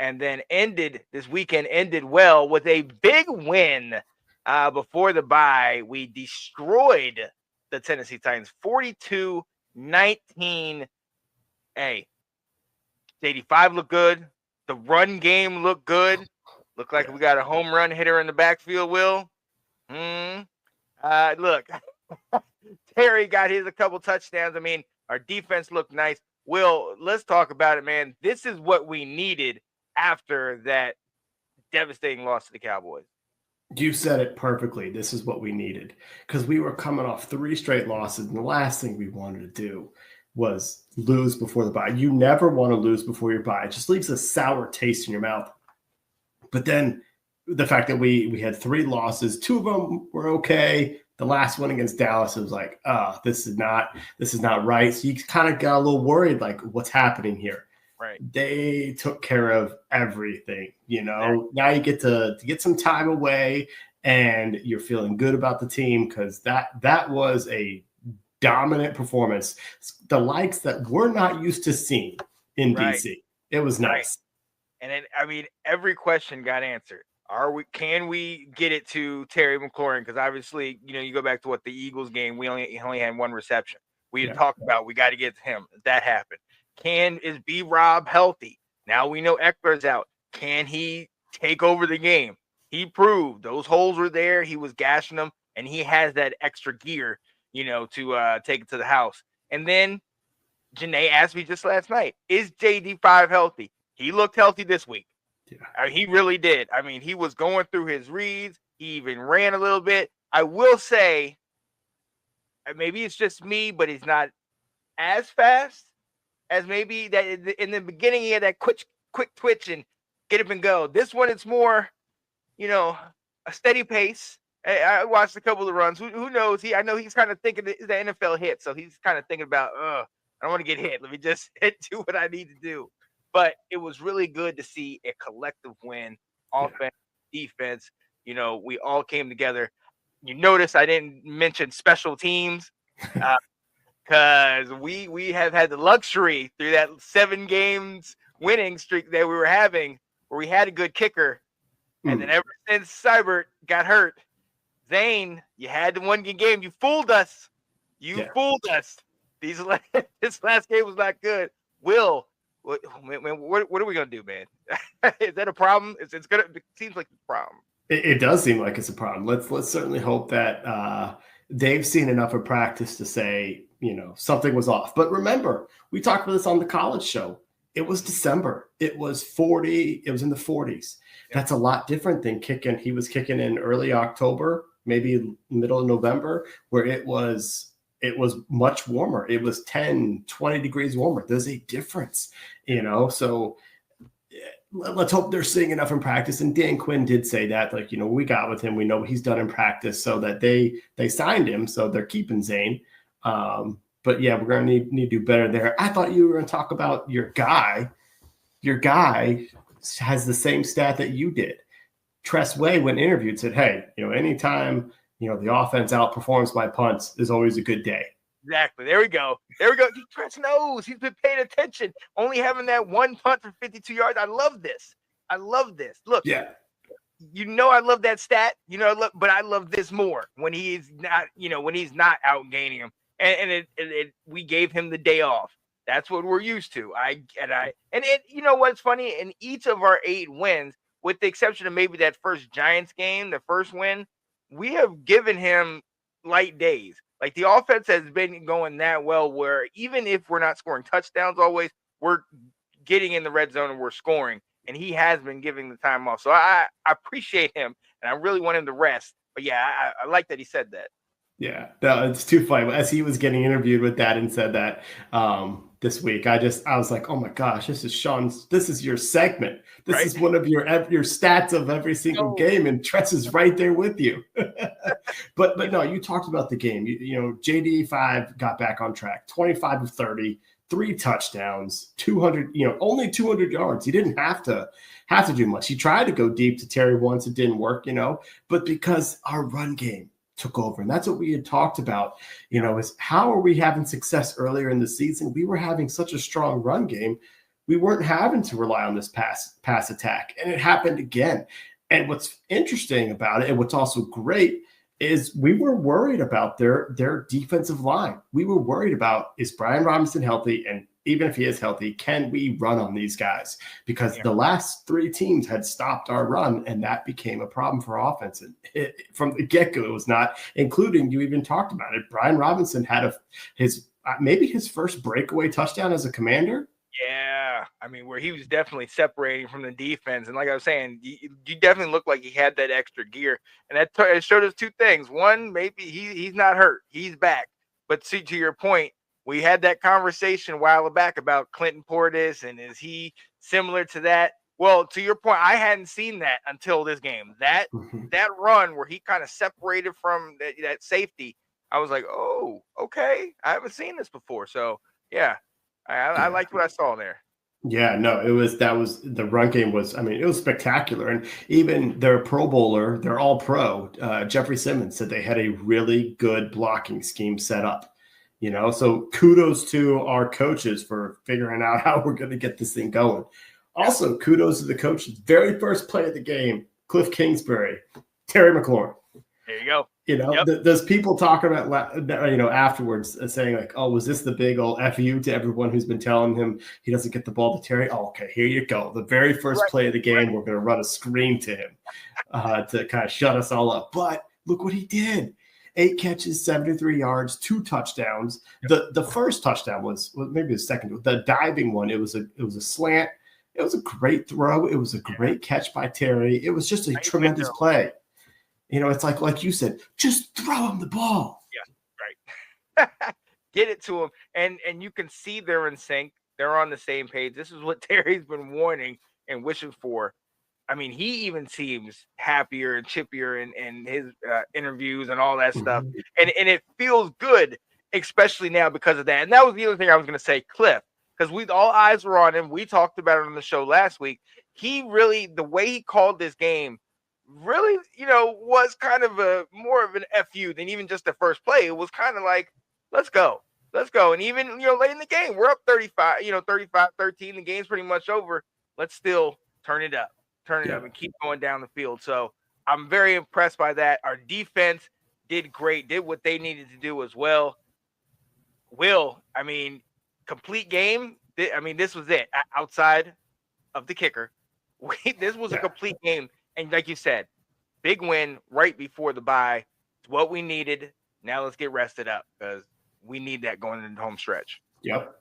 and then this weekend ended well with a big win before the bye. We destroyed the Tennessee Titans 42-19. Hey, JD5 looked good. The run game looked good. Looked like we got a home run hitter in the backfield, Will. Look, Terry got his a couple touchdowns. I mean, our defense looked nice. Will, let's talk about it, man. This is what we needed after that devastating loss to the Cowboys. You said it perfectly. This is what we needed because we were coming off 3 straight losses, and the last thing we wanted to do was lose before the bye. You never want to lose before your bye. It just leaves a sour taste in your mouth. But then the fact that we had 3 losses, 2 of them were okay. The last one against Dallas, it was like, this is not right. So you kind of got a little worried, like, what's happening here? Right. They took care of everything, Now you get to get some time away, and you're feeling good about the team because that was a dominant performance, the likes that we're not used to seeing in DC. It was nice. And then, I mean, every question got answered. Can we get it to Terry McLaurin? Because obviously, you go back to the Eagles game, we only had 1 reception. We had talked about we got to get to him. That happened. Is B-Rob healthy? Now we know Eckler's out. Can he take over the game? He proved those holes were there. He was gashing them, and he has that extra gear, to take it to the house. And then Janae asked me just last night, is JD5 healthy? He looked healthy this week. Yeah. He really did. I mean, he was going through his reads. He even ran a little bit. I will say, maybe it's just me, but he's not as fast as maybe that in the beginning. He had that quick twitch and get up and go. This one, it's more, a steady pace. I watched a couple of runs. Who knows? I know he's kind of thinking the NFL hit, so he's kind of thinking about, I don't want to get hit. Let me just do what I need to do. But it was really good to see a collective win, offense, defense. We all came together. You notice I didn't mention special teams because we have had the luxury through that 7 games winning streak that we were having where we had a good kicker. And then ever since Seibert got hurt, Zane, you had the 1 game. You fooled us. Fooled us. This last game was not good. Will, what are we gonna do, man? Is that a problem? It seems like it's a problem. It does seem like it's a problem. Let's certainly hope that Dave's seen enough of practice to say, something was off. But remember, we talked about this on the college show. It was December. It was 40. It was in the 40s. Yeah. That's a lot different than kicking. He was kicking in early October, maybe middle of November, where it was much warmer. It was 10, 20 degrees warmer. There's a difference, so let's hope they're seeing enough in practice. And Dan Quinn did say that, we got with him. We know what he's done in practice, so that they signed him. So they're keeping Zane. But yeah, we're going to need to do better there. I thought you were going to talk about your guy. Your guy has the same stat that you did. Tress Way, when interviewed, said, hey, anytime the offense outperforms by punts is always a good day. Exactly. There we go. Tress knows. He's been paying attention. Only having that 1 punt for 52 yards. I love this. Look. Yeah. I love that stat. But I love this more when he's not, when he's not outgaining him. And we gave him the day off. That's what we're used to. What's funny? In each of our 8 wins, with the exception of maybe that first Giants game, the first win, we have given him light days. Like the offense has been going that well where even if we're not scoring touchdowns always, we're getting in the red zone and we're scoring. And he has been giving the time off. So I appreciate him and I really want him to rest. But yeah, I like that he said that. Yeah, no, it's too funny. As he was getting interviewed with that and said that this week, I was like, oh my gosh, this is your segment. This is one of your stats of every single game, and Tress is right there with you. but no, you talked about the game. JD5 got back on track, 25 of 30, 3 touchdowns, 200, only 200 yards. He didn't have to do much. He tried to go deep to Terry once, it didn't work, but because our run game took over. And that's what we had talked about, is how are we having success earlier in the season? We were having such a strong run game. we weren't having to rely on this pass attack, and it happened again. And what's interesting about it, and what's also great, is we were worried about their defensive line. We were worried about, is Brian Robinson healthy? And even if he is healthy, can we run on these guys? Because the last 3 teams had stopped our run, and that became a problem for offense. And from the get-go, it was not, including, you even talked about it, Brian Robinson had maybe his first breakaway touchdown as a Commander. Yeah, I mean, where he was definitely separating from the defense, and like I was saying, you definitely looked like he had that extra gear, and it showed us 2 things. One, maybe he's not hurt, he's back. But to your point, we had that conversation a while back about Clinton Portis, and is he similar to that? Well, to your point, I hadn't seen that until this game. That run where he kind of separated from that safety, I was like, oh, okay, I haven't seen this before. So yeah. I liked what I saw there. Yeah, no, the run game was, I mean, it was spectacular. And even their Pro Bowler, they're all pro, Jeffrey Simmons, said they had a really good blocking scheme set up, so kudos to our coaches for figuring out how we're going to get this thing going. Also, kudos to the coaches. Very first play of the game, Cliff Kingsbury, Terry McLaurin. There you go. There's people talking about, afterwards saying like, oh, was this the big old FU to everyone who's been telling him he doesn't get the ball to Terry? Oh, okay, here you go. The very first play of the game, we're going to run a screen to him to kind of shut us all up. But look what he did. 8 catches, 73 yards, 2 touchdowns. The first touchdown was maybe the second. The diving one, it was a slant. It was a great throw. It was a great catch by Terry. It was just a tremendous play. It's like you said, just throw him the ball. Yeah, right. Get it to him. And you can see they're in sync. They're on the same page. This is what Terry's been wanting and wishing for. I mean, he even seems happier and chippier in his interviews and all that stuff. And it feels good, especially now because of that. And that was the other thing I was going to say, Cliff, because all eyes were on him. We talked about it on the show last week. He really, the way he called this game, really, was kind of more of an FU than even just the first play. It was kind of like, let's go. And even, late in the game, we're up 35-13. The game's pretty much over. Let's still turn it up and keep going down the field. So I'm very impressed by that. Our defense did great, did what they needed to do as well. Complete game. This was it. Outside of the kicker, this was a complete game. And like you said, big win right before the bye. It's what we needed. Now let's get rested up because we need that going into the home stretch. Yep.